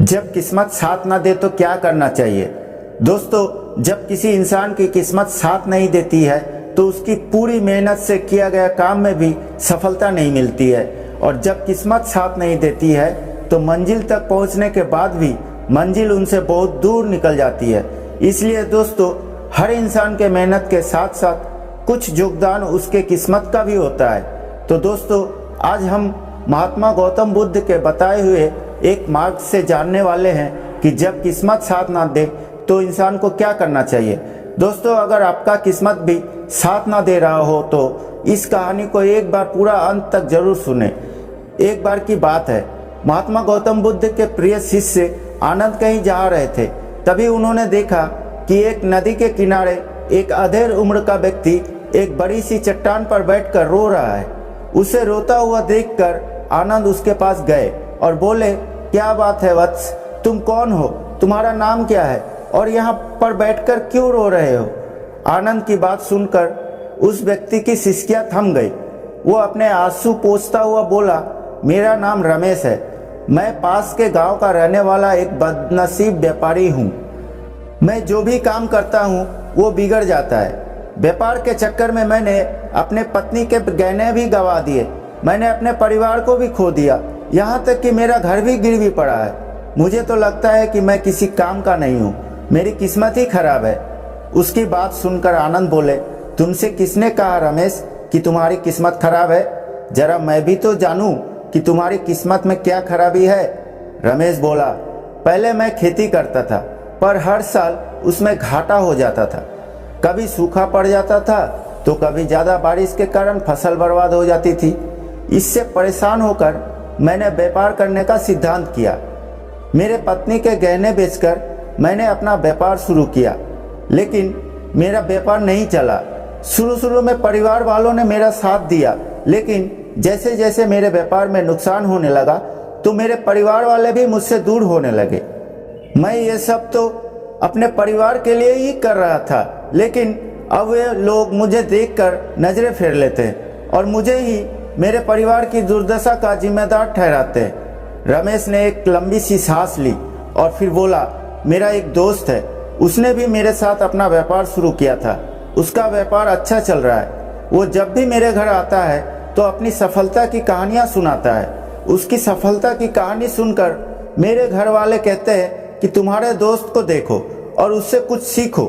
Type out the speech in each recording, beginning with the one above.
जब किस्मत साथ ना दे तो क्या करना चाहिए। दोस्तों, जब किसी इंसान की किस्मत साथ नहीं देती है तो उसकी पूरी मेहनत से किया गया काम में भी सफलता नहीं मिलती है, और जब किस्मत साथ नहीं देती है तो मंजिल तक पहुंचने के बाद भी मंजिल उनसे बहुत दूर निकल जाती है। इसलिए दोस्तों, हर इंसान के मेहनत के साथ साथ कुछ योगदान उसके किस्मत का भी होता है। तो दोस्तों, आज हम महात्मा गौतम बुद्ध के बताए हुए एक मार्ग से जानने वाले हैं कि जब किस्मत साथ ना दे तो इंसान को क्या करना चाहिए। दोस्तों, अगर आपका किस्मत भी साथ ना दे रहा हो तो इस कहानी को एक बार पूरा अंत तक जरूर सुने। एक बार की बात है, महात्मा गौतम बुद्ध के प्रिय शिष्य आनंद कहीं जा रहे थे। तभी उन्होंने देखा कि एक नदी के किनारे एक अधेड़ उम्र का व्यक्ति एक बड़ी सी चट्टान पर बैठकर रो रहा है। उसे रोता हुआ देखकर आनंद उसके पास गए और बोले, क्या बात है वत्स, तुम कौन हो, तुम्हारा नाम क्या है और यहाँ पर बैठकर क्यों रो रहे हो। आनंद की बात सुनकर उस व्यक्ति की सिसकियां थम गई। वो अपने आंसू पोंछता हुआ बोला, मेरा नाम रमेश है, मैं पास के गांव का रहने वाला एक बदनसीब व्यापारी हूँ। मैं जो भी काम करता हूँ वो बिगड़ जाता है। व्यापार के चक्कर में मैंने अपने पत्नी के गहने भी गंवा दिए, मैंने अपने परिवार को भी खो दिया, यहाँ तक कि मेरा घर भी गिरवी पड़ा है। मुझे तो लगता है कि मैं किसी काम का नहीं हूँ, मेरी किस्मत ही खराब है। उसकी बात सुनकर आनंद बोले, तुमसे किसने कहा रमेश कि तुम्हारी किस्मत खराब है, जरा मैं भी तो जानूं कि तुम्हारी किस्मत में क्या खराबी है। रमेश बोला, पहले मैं खेती करता था पर हर साल उसमें घाटा हो जाता था। कभी सूखा पड़ जाता था तो कभी ज़्यादा बारिश के कारण फसल बर्बाद हो जाती थी। इससे परेशान होकर मैंने व्यापार करने का सिद्धांत किया। मेरे पत्नी के गहने बेचकर मैंने अपना व्यापार शुरू किया, लेकिन मेरा व्यापार नहीं चला। शुरू में परिवार वालों ने मेरा साथ दिया, लेकिन जैसे जैसे मेरे व्यापार में नुकसान होने लगा तो मेरे परिवार वाले भी मुझसे दूर होने लगे। मैं ये सब तो अपने परिवार के लिए ही कर रहा था, लेकिन अब वे लोग मुझे देखकर नजरें फेर लेते हैं और मुझे ही मेरे परिवार की दुर्दशा का जिम्मेदार ठहराते हैं। रमेश ने एक लंबी सी सांस ली और फिर बोला, मेरा एक दोस्त है, उसने भी मेरे साथ अपना व्यापार शुरू किया था, उसका व्यापार अच्छा चल रहा है। वो जब भी मेरे घर आता है तो अपनी सफलता की कहानियां सुनाता है। उसकी सफलता की कहानी सुनकर मेरे घर वाले कहते हैं कि तुम्हारे दोस्त को देखो और उससे कुछ सीखो।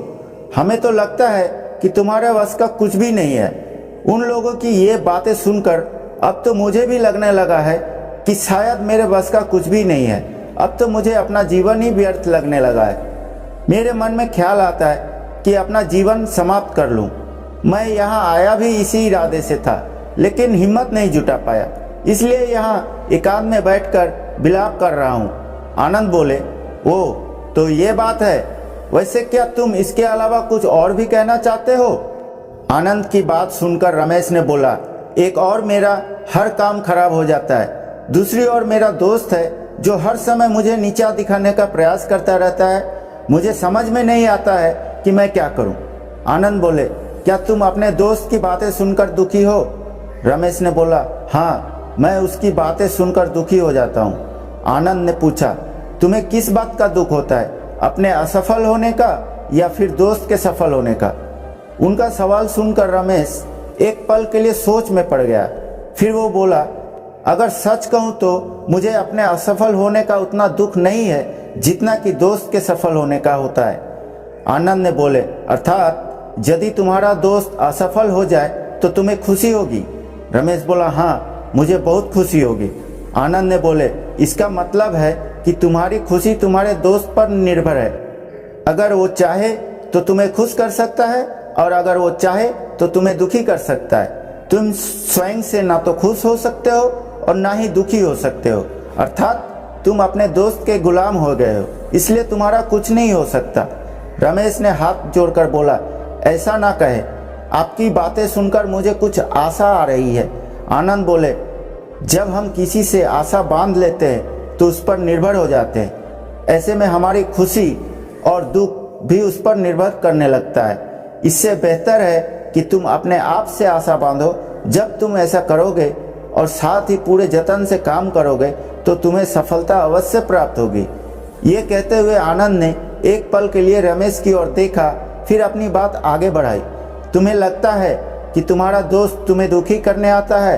हमें तो लगता है कि तुम्हारे वश का कुछ भी नहीं है। उन लोगों की ये बातें सुनकर अब तो मुझे भी लगने लगा है कि शायद मेरे बस का कुछ भी नहीं है। अब तो मुझे अपना जीवन ही व्यर्थ लगने लगा है। मेरे मन में ख्याल आता है कि अपना जीवन समाप्त कर लूं। मैं यहाँ आया भी इसी इरादे से था, लेकिन हिम्मत नहीं जुटा पाया, इसलिए यहाँ एकांत में बैठकर विलाप कर रहा हूँ। आनंद बोले, ओ तो ये बात है, वैसे क्या तुम इसके अलावा कुछ और भी कहना चाहते हो। आनंद की बात सुनकर रमेश ने बोला, एक और मेरा हर काम खराब हो जाता है, दूसरी ओर मेरा दोस्त है जो हर समय मुझे नीचा दिखाने का प्रयास करता रहता है। मुझे समझ में नहीं आता है कि मैं क्या करूं। आनंद बोले, क्या तुम अपने दोस्त की बातें सुनकर दुखी हो। रमेश ने बोला, हाँ, मैं उसकी बातें सुनकर दुखी हो जाता हूँ। आनंद ने पूछा, तुम्हें किस बात का दुख होता है, अपने असफल होने का या फिर दोस्त के सफल होने का। उनका सवाल सुनकर रमेश एक पल के लिए सोच में पड़ गया। फिर वो बोला, अगर सच कहूं तो मुझे अपने असफल होने का उतना दुख नहीं है जितना कि दोस्त के सफल होने का होता है। आनंद ने बोले, अर्थात यदि तुम्हारा दोस्त असफल हो जाए तो तुम्हें खुशी होगी। रमेश बोला, हाँ, मुझे बहुत खुशी होगी। आनंद ने बोले, इसका मतलब है कि तुम्हारी खुशी तुम्हारे दोस्त पर निर्भर है। अगर वो चाहे तो तुम्हें खुश कर सकता है और अगर वो चाहे तो तुम्हें दुखी कर सकता है। तुम स्वयं से ना तो खुश हो सकते हो और ना ही दुखी हो सकते हो, अर्थात तुम अपने दोस्त के गुलाम हो गए हो, इसलिए तुम्हारा कुछ नहीं हो सकता। रमेश ने हाथ जोड़कर बोला, ऐसा ना कहे, आपकी बातें सुनकर मुझे कुछ आशा आ रही है। आनंद बोले, जब हम किसी से आशा बांध लेते हैं तो उस पर निर्भर हो जाते हैं। ऐसे में हमारी खुशी और दुख भी उस पर निर्भर करने लगता है। इससे बेहतर है कि तुम अपने आप से आशा बांधो। जब तुम ऐसा करोगे और साथ ही पूरे जतन से काम करोगे तो तुम्हें सफलता अवश्य प्राप्त होगी। ये कहते हुए आनंद ने एक पल के लिए रमेश की ओर देखा, फिर अपनी बात आगे बढ़ाई। तुम्हें लगता है कि तुम्हारा दोस्त तुम्हें दुखी करने आता है,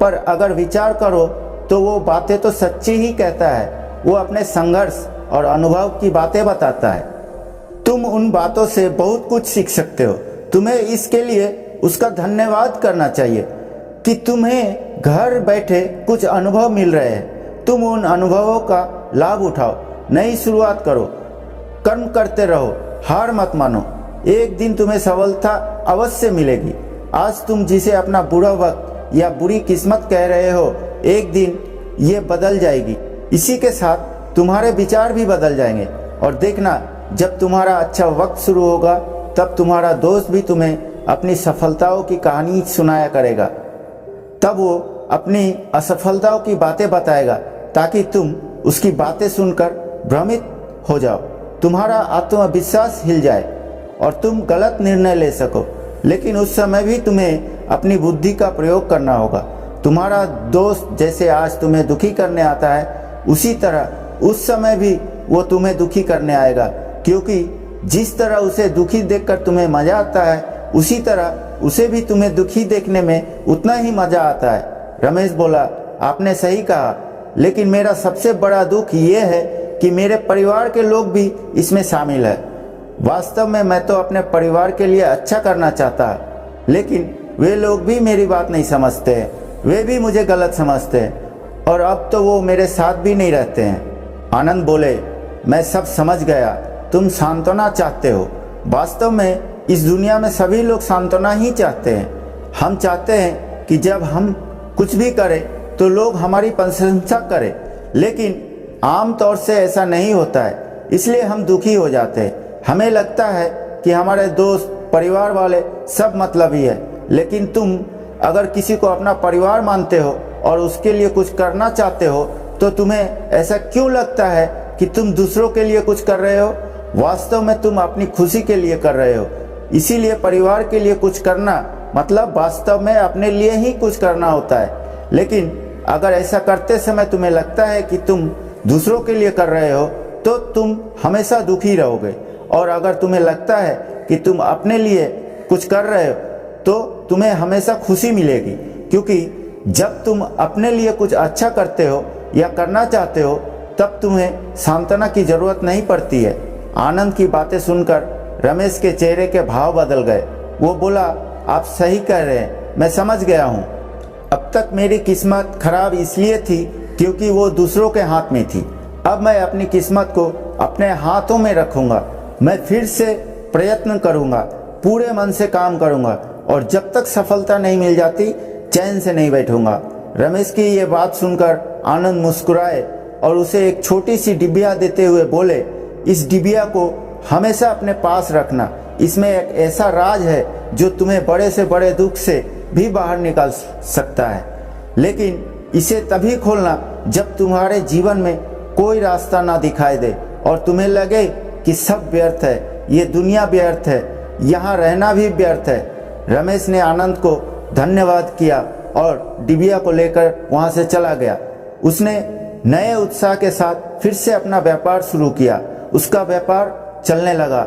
पर अगर विचार करो तो वो बातें तो सच्ची ही कहता है। वो अपने संघर्ष और अनुभव की बातें बताता है। तुम उन बातों से बहुत कुछ सीख सकते हो। तुम्हें इसके लिए उसका धन्यवाद करना चाहिए कि तुम्हें घर बैठे कुछ अनुभव मिल रहे हैं। तुम उन अनुभवों का लाभ उठाओ, नई शुरुआत करो, कर्म करते रहो, हार मत मानो। एक दिन तुम्हें सफलता अवश्य मिलेगी। आज तुम जिसे अपना बुरा वक्त या बुरी किस्मत कह रहे हो, एक दिन ये बदल जाएगी। इसी के साथ तुम्हारे विचार भी बदल जाएंगे। और देखना, जब तुम्हारा अच्छा वक्त शुरू होगा तब तुम्हारा दोस्त भी तुम्हें अपनी सफलताओं की कहानी सुनाया करेगा। तब वो अपनी असफलताओं की बातें बताएगा ताकि तुम उसकी बातें सुनकर भ्रमित हो जाओ, तुम्हारा आत्मविश्वास हिल जाए और तुम गलत निर्णय ले सको। लेकिन उस समय भी तुम्हें अपनी बुद्धि का प्रयोग करना होगा। तुम्हारा दोस्त जैसे आज तुम्हें दुखी करने आता है, उसी तरह उस समय भी वो तुम्हें दुखी करने आएगा, क्योंकि जिस तरह उसे दुखी देखकर तुम्हें मजा आता है, उसी तरह उसे भी तुम्हें दुखी देखने में उतना ही मजा आता है। रमेश बोला, आपने सही कहा, लेकिन मेरा सबसे बड़ा दुख ये है कि मेरे परिवार के लोग भी इसमें शामिल है। वास्तव में मैं तो अपने परिवार के लिए अच्छा करना चाहता, लेकिन वे लोग भी मेरी बात नहीं समझते हैं। वे भी मुझे गलत समझते हैं और अब तो वो मेरे साथ भी नहीं रहते हैं। आनंद बोले, मैं सब समझ गया, तुम सांत्वना चाहते हो। वास्तव में इस दुनिया में सभी लोग सांत्वना ही चाहते हैं। हम चाहते हैं कि जब हम कुछ भी करें तो लोग हमारी प्रशंसा करें, लेकिन आम तौर से ऐसा नहीं होता है, इसलिए हम दुखी हो जाते हैं। हमें लगता है कि हमारे दोस्त, परिवार वाले सब मतलबी है, लेकिन तुम अगर किसी को अपना परिवार मानते हो और उसके लिए कुछ करना चाहते हो, तो तुम्हें ऐसा क्यों लगता है कि तुम दूसरों के लिए कुछ कर रहे हो? वास्तव में तुम अपनी खुशी के लिए कर रहे हो। इसीलिए परिवार के लिए कुछ करना मतलब वास्तव में अपने लिए ही कुछ करना होता है। लेकिन अगर ऐसा करते समय तुम्हें लगता है कि तुम दूसरों के लिए कर रहे हो, तो तुम हमेशा दुखी रहोगे। और अगर तुम्हें लगता है कि तुम अपने लिए कुछ कर रहे हो, तो तुम्हें हमेशा खुशी मिलेगी, क्योंकि जब तुम अपने लिए कुछ अच्छा करते हो या करना चाहते हो, तब तुम्हें सांत्वना की जरूरत नहीं पड़ती है। आनंद की बातें सुनकर रमेश के चेहरे के भाव बदल गए। वो बोला, आप सही कह रहे हैं, मैं समझ गया हूँ। अब तक मेरी किस्मत खराब इसलिए थी क्योंकि वो दूसरों के हाथ में थी। अब मैं अपनी किस्मत को अपने हाथों में रखूंगा। मैं फिर से प्रयत्न करूंगा, पूरे मन से काम करूंगा, और जब तक सफलता नहीं मिल जाती चैन से नहीं बैठूंगा। रमेश की ये बात सुनकर आनंद मुस्कुराए और उसे एक छोटी सी डिबिया देते हुए बोले, इस डिबिया को हमेशा अपने पास रखना। इसमें एक ऐसा राज है जो तुम्हें बड़े से बड़े दुख से भी बाहर निकाल सकता है। लेकिन इसे तभी खोलना जब तुम्हारे जीवन में कोई रास्ता ना दिखाई दे और तुम्हें लगे कि सब व्यर्थ है, ये दुनिया व्यर्थ है, यहाँ रहना भी व्यर्थ है। रमेश ने आनंद को धन्यवाद किया और डिबिया को लेकर वहाँ से चला गया। उसने नए उत्साह के साथ फिर से अपना व्यापार शुरू किया। उसका व्यापार चलने लगा।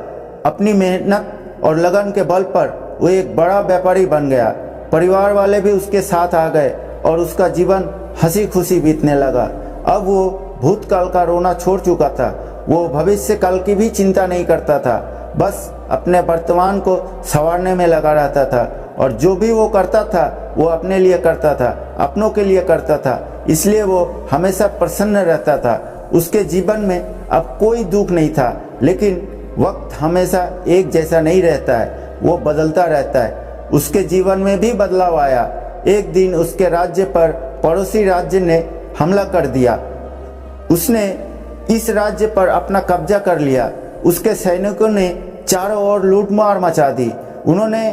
अपनी मेहनत और लगन के बल पर वो एक बड़ा व्यापारी बन गया। परिवार वाले भी उसके साथ आ गए और उसका जीवन हंसी खुशी बीतने लगा। अब वो भूतकाल का रोना छोड़ चुका था। वो भविष्य काल की भी चिंता नहीं करता था, बस अपने वर्तमान को संवारने में लगा रहता था। और जो भी वो करता था वो अपने लिए करता था, अपनों के लिए करता था, इसलिए वो हमेशा प्रसन्न रहता था। उसके जीवन में अब कोई दुख नहीं था। लेकिन वक्त हमेशा एक जैसा नहीं रहता है, वो बदलता रहता है। उसके जीवन में भी बदलाव आया। एक दिन उसके राज्य पर पड़ोसी राज्य ने हमला कर दिया। उसने इस राज्य पर अपना कब्जा कर लिया। उसके सैनिकों ने चारों ओर लूटमार मचा दी। उन्होंने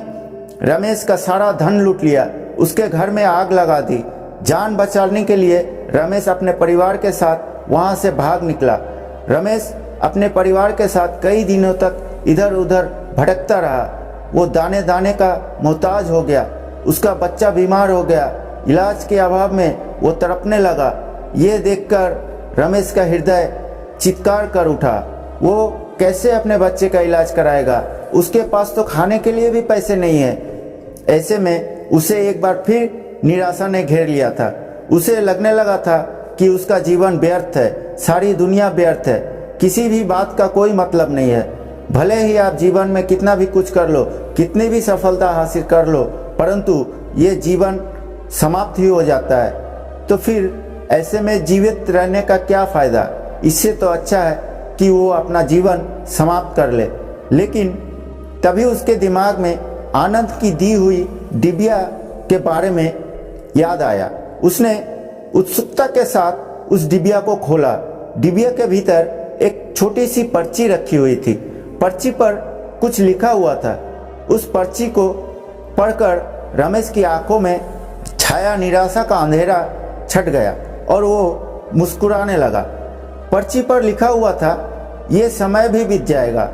रमेश का सारा धन लूट लिया, उसके घर में आग लगा दी। जान बचाने के लिए रमेश अपने परिवार के साथ वहां से भाग निकला। रमेश अपने परिवार के साथ कई दिनों तक इधर उधर भटकता रहा। वो दाने दाने का मोहताज हो गया। उसका बच्चा बीमार हो गया। इलाज के अभाव में वो तड़पने लगा। ये देखकर रमेश का हृदय चित्कार कर उठा। वो कैसे अपने बच्चे का इलाज कराएगा, उसके पास तो खाने के लिए भी पैसे नहीं है। ऐसे में उसे एक बार फिर निराशा ने घेर लिया था। उसे लगने लगा था कि उसका जीवन व्यर्थ है, सारी दुनिया व्यर्थ है, किसी भी बात का कोई मतलब नहीं है। भले ही आप जीवन में कितना भी कुछ कर लो, कितनी भी सफलता हासिल कर लो, परंतु ये जीवन समाप्त ही हो जाता है। तो फिर ऐसे में जीवित रहने का क्या फ़ायदा? इससे तो अच्छा है कि वो अपना जीवन समाप्त कर ले। लेकिन तभी उसके दिमाग में आनंद की दी हुई डिबिया के बारे में याद आया। उसने उत्सुकता के साथ उस डिबिया को खोला। डिबिया के भीतर एक छोटी सी पर्ची रखी हुई थी। पर्ची पर कुछ लिखा हुआ था। उस पर्ची को पढ़कर रमेश की आंखों में छाया निराशा का अंधेरा छट गया और वो मुस्कुराने लगा। पर्ची पर लिखा हुआ था, ये समय भी बीत जाएगा।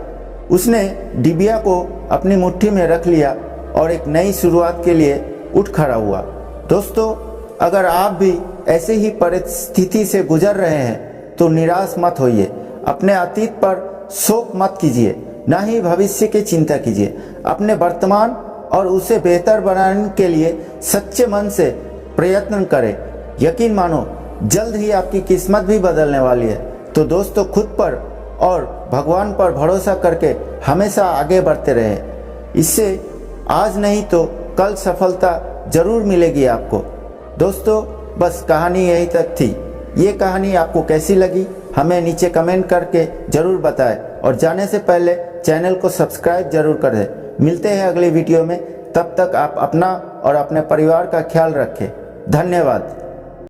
उसने डिबिया को अपनी मुट्ठी में रख लिया और एक नई शुरुआत के लिए उठ खड़ा हुआ। दोस्तों, अगर आप भी ऐसे ही परिस्थिति से गुजर रहे हैं तो निराश मत होइए। अपने अतीत पर शोक मत कीजिए, ना ही भविष्य की चिंता कीजिए। अपने वर्तमान और उसे बेहतर बनाने के लिए सच्चे मन से प्रयत्न करें। यकीन मानो, जल्द ही आपकी किस्मत भी बदलने वाली है। तो दोस्तों, खुद पर और भगवान पर भरोसा करके हमेशा आगे बढ़ते रहें। इससे आज नहीं तो कल सफलता जरूर मिलेगी आपको। दोस्तों, बस कहानी यही तक थी। ये कहानी आपको कैसी लगी हमें नीचे कमेंट करके ज़रूर बताएं और जाने से पहले चैनल को सब्सक्राइब जरूर कर दें। मिलते हैं अगली वीडियो में। तब तक आप अपना और अपने परिवार का ख्याल रखें। धन्यवाद।